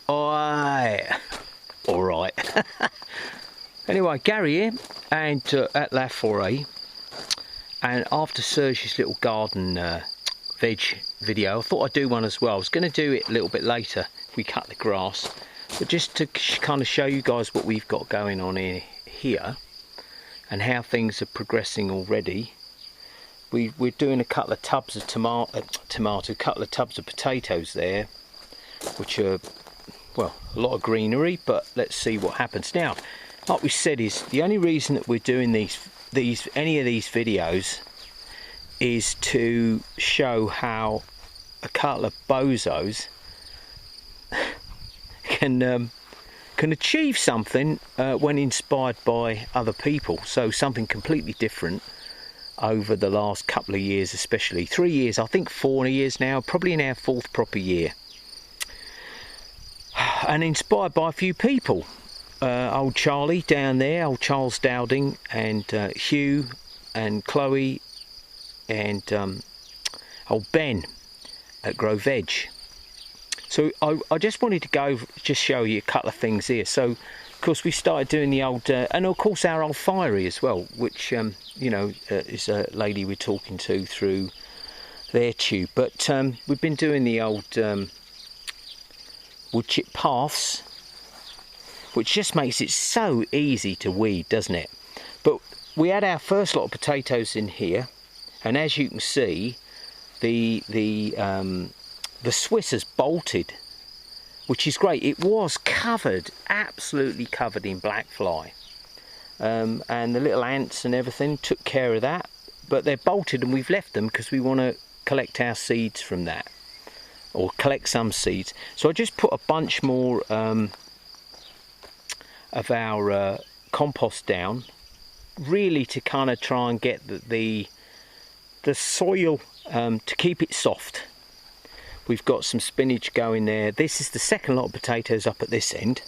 Alright. Anyway, Gary here, and at La Foret, and after Serge's little garden veg video, I thought I'd do one as well. I was going to do it a little bit later if we cut the grass, but just to kind of show you guys what we've got going on here and how things are progressing already. We're doing a couple of tubs of a couple of tubs of potatoes there, which are, well, a lot of greenery, but let's see what happens. Now, like we said, is the only reason that we're doing any of these videos is to show how a couple of bozos can achieve something when inspired by other people. So something completely different over the last couple of years, especially 3 years, I think 4 years now, probably in our 4th proper year, and inspired by a few people. Old Charlie down there, old Charles Dowding, and Hugh and Chloe, and old Ben at Grow Veg. So I just wanted to just show you a couple of things here. So of course we started doing the old and of course our old Fiery as well, which you know, is a lady we're talking to through their tube. But we've been doing the old wood chip paths, which just makes it so easy to weed, doesn't it? But we had our first lot of potatoes in here, and as you can see, the Swiss has bolted, which is great. It was covered, absolutely covered in black fly, and the little ants and everything took care of that. But they're bolted, and we've left them because we want to collect our seeds from that, or collect some seeds. So I just put a bunch more of our compost down, really to kind of try and get the soil to keep it soft. We've got some spinach going there. This is the second lot of potatoes up at this end,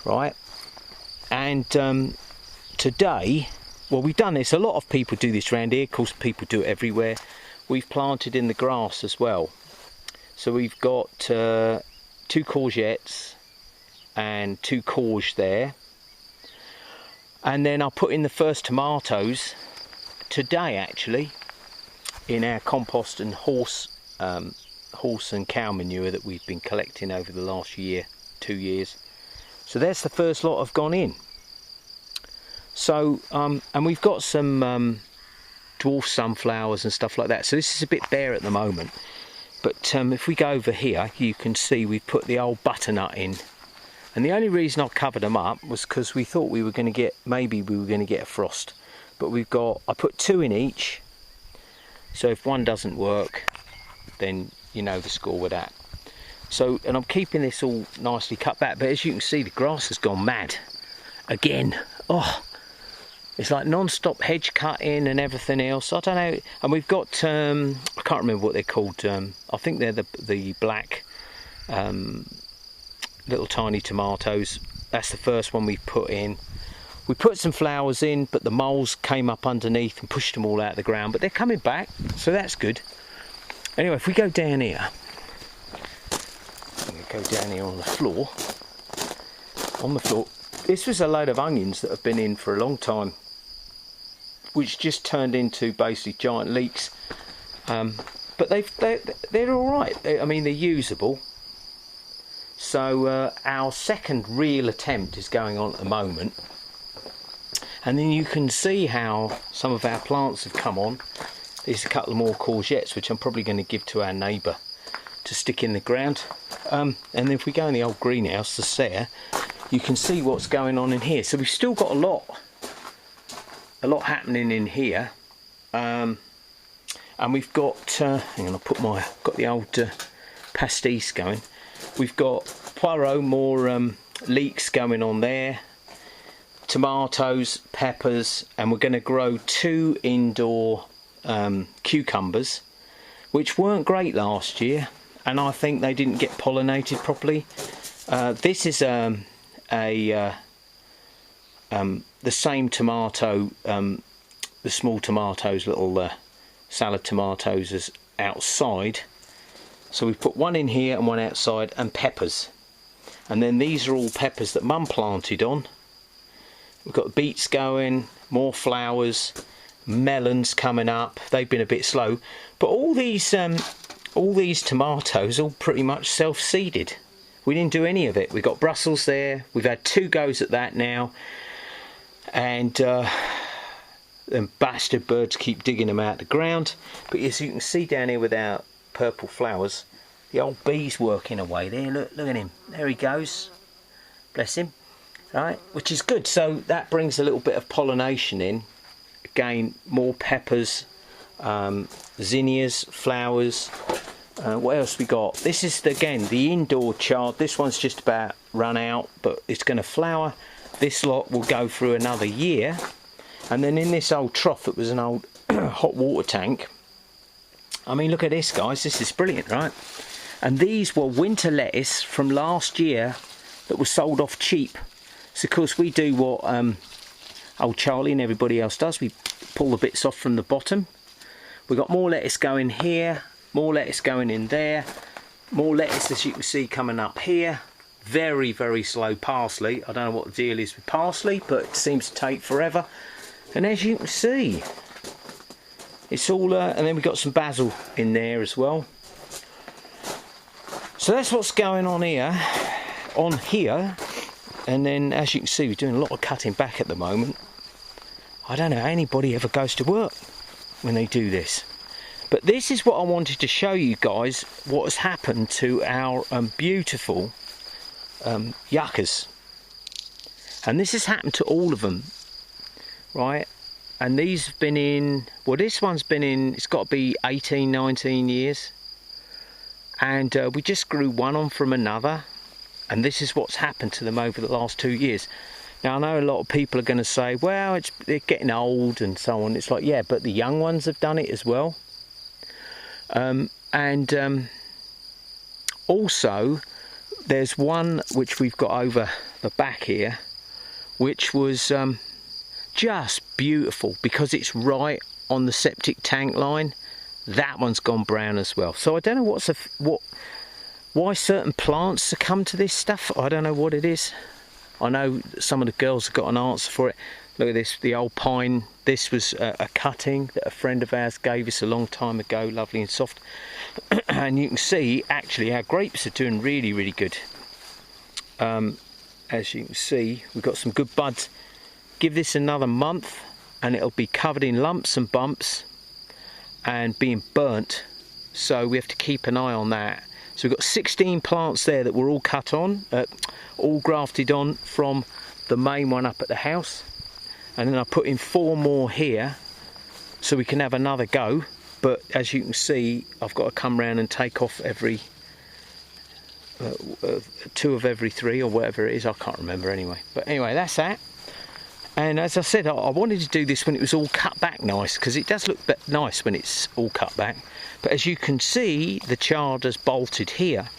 right? And today, well, we've done this, a lot of people do this around here, of course people do it everywhere. We've planted in the grass as well. So we've got 2 courgettes and 2 courge there, and then I'll put in the first tomatoes today, actually, in our compost and horse and cow manure that we've been collecting over the last 2 years. So there's the first lot have gone in. So and we've got some dwarf sunflowers and stuff like that, so this is a bit bare at the moment. But if we go over here, you can see we've put the old butternut in. And the only reason I covered them up was because we thought we were going to get, maybe we were going to get a frost. But I put 2 in each. So if one doesn't work, then you know the score with that. So, and I'm keeping this all nicely cut back. But as you can see, the grass has gone mad again. Oh, it's like non-stop hedge cutting and everything else. I don't know. And we've got, I can't remember what they're called. I think they're the black little tiny tomatoes. That's the first one we put in. We put some flowers in, but the moles came up underneath and pushed them all out of the ground, but they're coming back, so that's good. Anyway, if we go down here, I'm going to go down here on the floor. This was a load of onions that have been in for a long time, which just turned into basically giant leeks, but they're all right. I mean, they're usable. So our second real attempt is going on at the moment, and then you can see how some of our plants have come on. There's a couple more courgettes which I'm probably going to give to our neighbour to stick in the ground, and then if we go in the old greenhouse, the Serre, you can see what's going on in here. So we've still got a lot happening in here, and we've got hang on, got the old pastis going. We've got poireaux, more leeks going on there, tomatoes, peppers, and we're going to grow 2 indoor cucumbers, which weren't great last year, and I think they didn't get pollinated properly. This is the same tomato, the small tomatoes, little salad tomatoes, as outside. So we've put one in here and one outside, and peppers. And then these are all peppers that Mum planted on. We've got beets going, more flowers, melons coming up. They've been a bit slow, but all these tomatoes all pretty much self-seeded. We didn't do any of it. We've got Brussels there. We've had 2 goes at that now, and them bastard birds keep digging them out of the ground. But as you can see down here with our purple flowers, the old bee's working away there. Look at him. There he goes. Bless him. Right, which is good. So that brings a little bit of pollination in. Again, more peppers, zinnias, flowers. What else we got? This is again the indoor chard. This one's just about run out, but it's going to flower. This lot will go through another year. And then in this old trough that was an old hot water tank. I mean, look at this, guys. This is brilliant, right? And these were winter lettuce from last year that was sold off cheap. So of course we do what old Charlie and everybody else does. We pull the bits off from the bottom. We've got more lettuce going here, more lettuce going in there, more lettuce as you can see coming up here. Very, very slow parsley. I don't know what the deal is with parsley, but it seems to take forever. And as you can see, it's all and then we've got some basil in there as well. So that's what's going on here. And then as you can see, we're doing a lot of cutting back at the moment. I don't know how anybody ever goes to work when they do this. But this is what I wanted to show you guys, what has happened to our beautiful yuccas. And this has happened to all of them, right? And these have been in, well, this one's been in, it's got to be 18, 19 years. And we just grew one on from another. And this is what's happened to them over the last 2 years. Now I know a lot of people are going to say, well, they're getting old and so on. It's like, yeah, but the young ones have done it as well. Also, there's one which we've got over the back here, which was just beautiful because it's right on the septic tank line. That one's gone brown as well. So I don't know why certain plants succumb to this stuff. I don't know what it is. I know some of the girls have got an answer for it. Look at this, the old pine. This was a cutting that a friend of ours gave us a long time ago, lovely and soft. And you can see actually our grapes are doing really, really good. As you can see, we've got some good buds. Give this another month and it'll be covered in lumps and bumps and being burnt. So we have to keep an eye on that. So we've got 16 plants there that were all cut on, all grafted on from the main one up at the house. And then I put in 4 more here so we can have another go. But as you can see, I've got to come round and take off every 2 of every 3 or whatever it is. I can't remember anyway. But anyway, that's that. And as I said, I wanted to do this when it was all cut back nice, because it does look nice when it's all cut back. But as you can see, the chard has bolted here.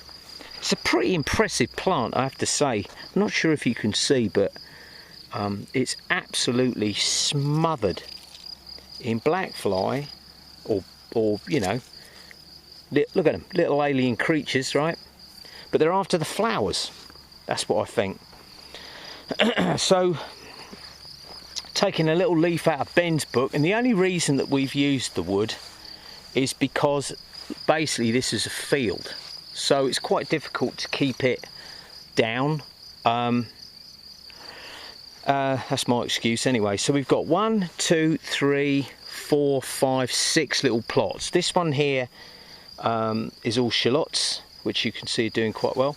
It's a pretty impressive plant, I have to say. I'm not sure if you can see, but it's absolutely smothered in black fly, or you know, look at them, little alien creatures, right? But they're after the flowers. That's what I think. So, taking a little leaf out of Ben's book, and the only reason that we've used the wood is because basically this is a field, so it's quite difficult to keep it down. That's my excuse anyway. So we've got 1, 2, 3, 4, 5, 6 little plots. This one here is all shallots, which you can see are doing quite well.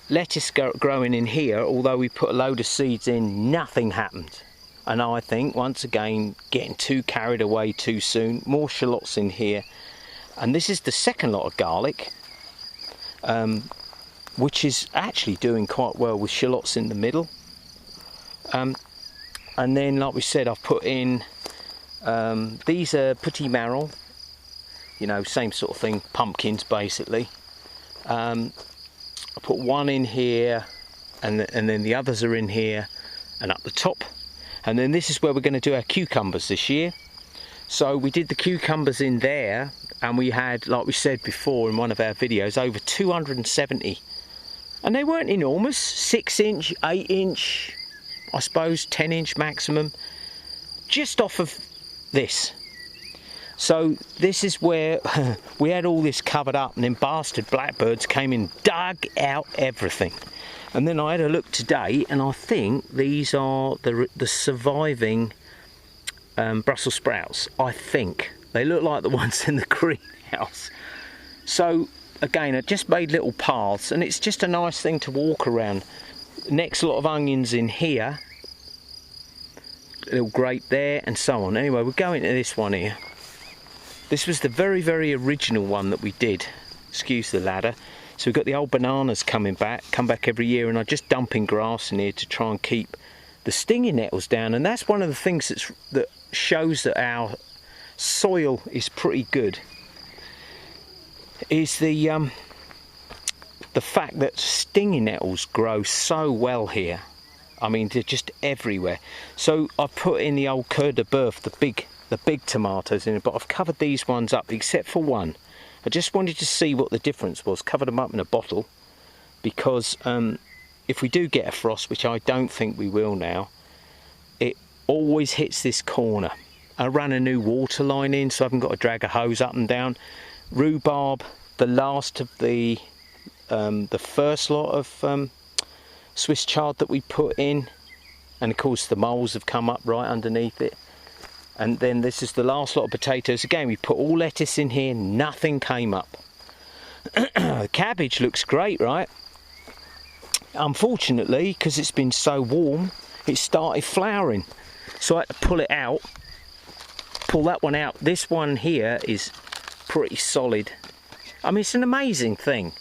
Lettuce growing in here, although we put a load of seeds in, nothing happened. And I think, once again, getting too carried away too soon. More shallots in here. And this is the second lot of garlic, which is actually doing quite well with shallots in the middle. And then, like we said, I've put in, these are petit marron, you know, same sort of thing, pumpkins basically. I put one in here, and then the others are in here and up the top. And then this is where we're going to do our cucumbers this year. So we did the cucumbers in there, and we had, like we said before in one of our videos, over 270 And they weren't enormous, 6 inch, 8 inch, I suppose 10 inch maximum, just off of this. So this is where we had all this covered up, and then bastard blackbirds came in, dug out everything. And then I had a look today, and I think these are the surviving Brussels sprouts. I think they look like the ones in the greenhouse. So again, I just made little paths, and it's just a nice thing to walk around. Next lot of onions in here, a little grate there, and so on. Anyway, we're going to this one here. This was the very, very original one that we did. Excuse the ladder. So we've got the old bananas come back every year, and I'm just dumping grass in here to try and keep the stinging nettles down. And that's one of the things that shows that our soil is pretty good, is the fact that stinging nettles grow so well here. I mean, they're just everywhere. So I put in the old Coeur de Boeuf, the big tomatoes in it, but I've covered these ones up except for one. I just wanted to see what the difference was. Covered them up in a bottle because if we do get a frost, which I don't think we will now, it always hits this corner. I ran a new water line in, so I haven't got to drag a hose up and down. Rhubarb, the last of the first lot of Swiss chard that we put in, and of course the moles have come up right underneath it. And then this is the last lot of potatoes. Again, we put all lettuce in here, nothing came up. The cabbage looks great, right? Unfortunately, because it's been so warm, it started flowering. So I had to pull it out, pull that one out. This one here is pretty solid. I mean, it's an amazing thing.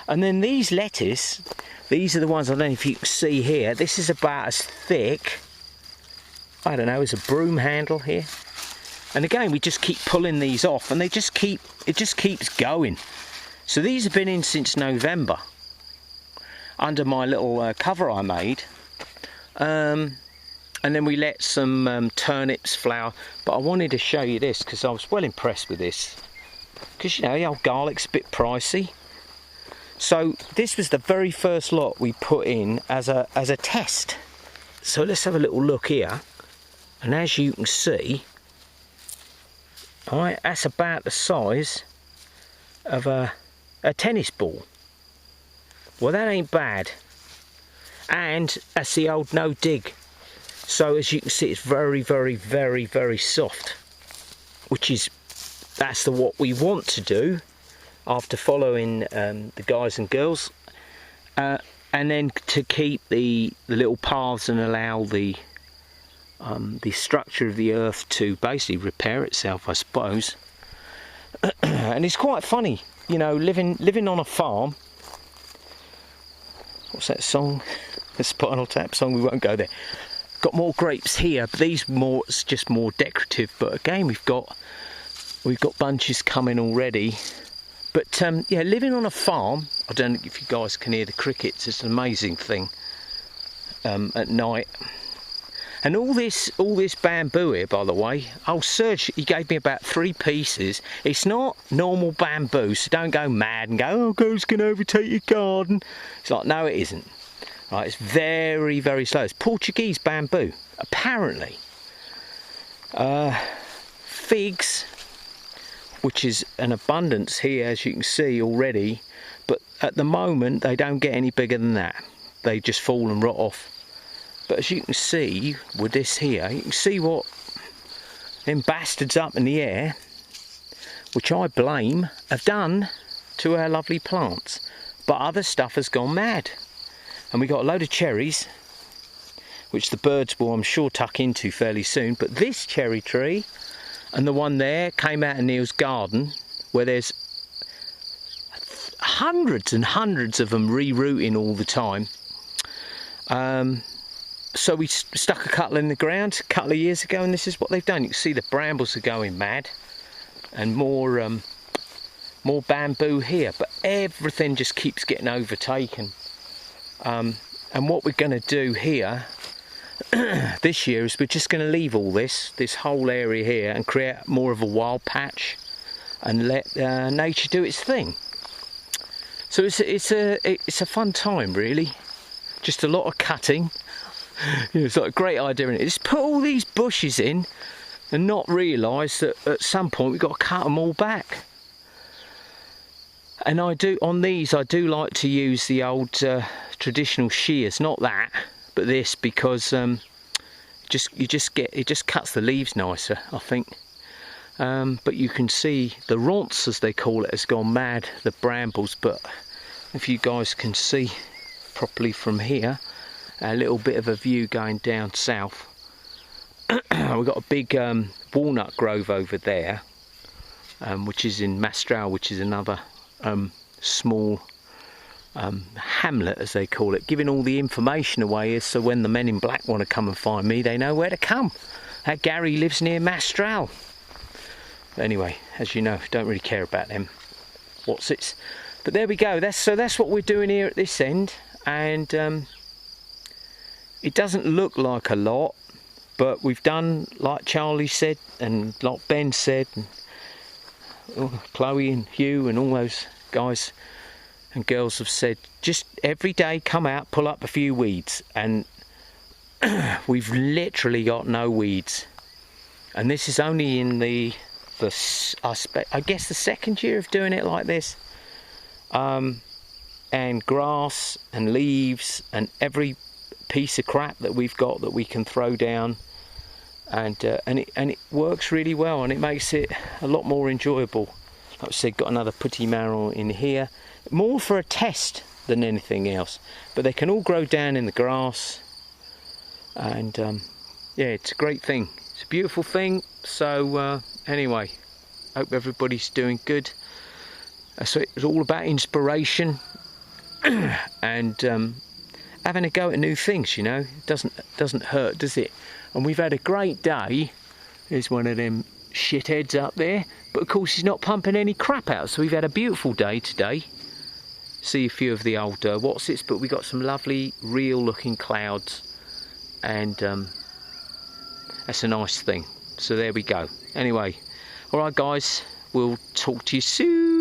And then these lettuce, these are the ones, I don't know if you can see here, this is about as thick, I don't know, as a broom handle here. And again, we just keep pulling these off, and it just keeps going. So these have been in since November, under my little cover I made. And then we let some turnips flower. But I wanted to show you this because I was well impressed with this. Because, you know, the old garlic's a bit pricey. So this was the very first lot we put in as a test. So let's have a little look here. And as you can see, alright, that's about the size of a tennis ball. Well, that ain't bad. And that's the old no dig. So as you can see, it's very, very, very, very soft. That's what we want to do after following the guys and girls. And then to keep the little paths and allow the structure of the earth to basically repair itself, I suppose. And it's quite funny, you know, living on a farm. What's that song? The Spinal Tap song. We won't go there. Got more grapes here, but these just more decorative. But again, we've got bunches coming already. But yeah, living on a farm. I don't know if you guys can hear the crickets. It's an amazing thing at night. And all this bamboo here, by the way, oh, Serge, he gave me about 3 pieces. It's not normal bamboo, so don't go mad and go, oh, ghosts can overtake your garden. It's like, no, it isn't. Right, it's very, very slow. It's Portuguese bamboo, apparently. Figs, which is an abundance here, as you can see already, but at the moment, they don't get any bigger than that. They just fall and rot off. But as you can see with this here, you can see what them bastards up in the air, which I blame, have done to our lovely plants. But other stuff has gone mad. And we got a load of cherries, which the birds will, I'm sure, tuck into fairly soon. But this cherry tree and the one there came out of Neil's garden, where there's hundreds and hundreds of them re-rooting all the time. So we stuck a couple in the ground a couple of years ago, and this is what they've done. You can see the brambles are going mad, and more bamboo here, but everything just keeps getting overtaken. And what we're going to do here this year is we're just going to leave all this whole area here and create more of a wild patch and let nature do its thing. So it's a fun time, really. Just a lot of cutting. It's like a great idea, isn't it? Just put all these bushes in and not realise that at some point we've got to cut them all back. And on these I do like to use the old traditional shears, not that, but this, because it just cuts the leaves nicer, I think. But you can see the ronce, as they call it, has gone mad, the brambles. But if you guys can see properly from here, a little bit of a view going down south. We've got a big walnut grove over there, which is in Mastral, which is another small hamlet, as they call it, giving all the information away, is so when the men in black want to come and find me, they know where to come. Gary lives near Mastral. Anyway, as you know, don't really care about them what's-its. But there we go. That's what we're doing here at this end, and it doesn't look like a lot, but we've done, like Charlie said, and like Ben said, and Chloe and Hugh and all those guys and girls have said, just every day come out, pull up a few weeds, and we've literally got no weeds. And this is only in I guess the second year of doing it like this. And grass and leaves and every piece of crap that we've got that we can throw down, and it works really well, and it makes it a lot more enjoyable. Like I said, got another putty marrow in here, more for a test than anything else, but they can all grow down in the grass, and yeah, it's a great thing. It's a beautiful thing. So anyway, hope everybody's doing good. So it's all about inspiration and having a go at new things, you know. It doesn't hurt, does it? And we've had a great day. There's one of them shitheads up there, but of course he's not pumping any crap out, so we've had a beautiful day today. See a few of the old what's-its, but we got some lovely real looking clouds, and that's a nice thing. So there we go. Anyway, alright guys, we'll talk to you soon.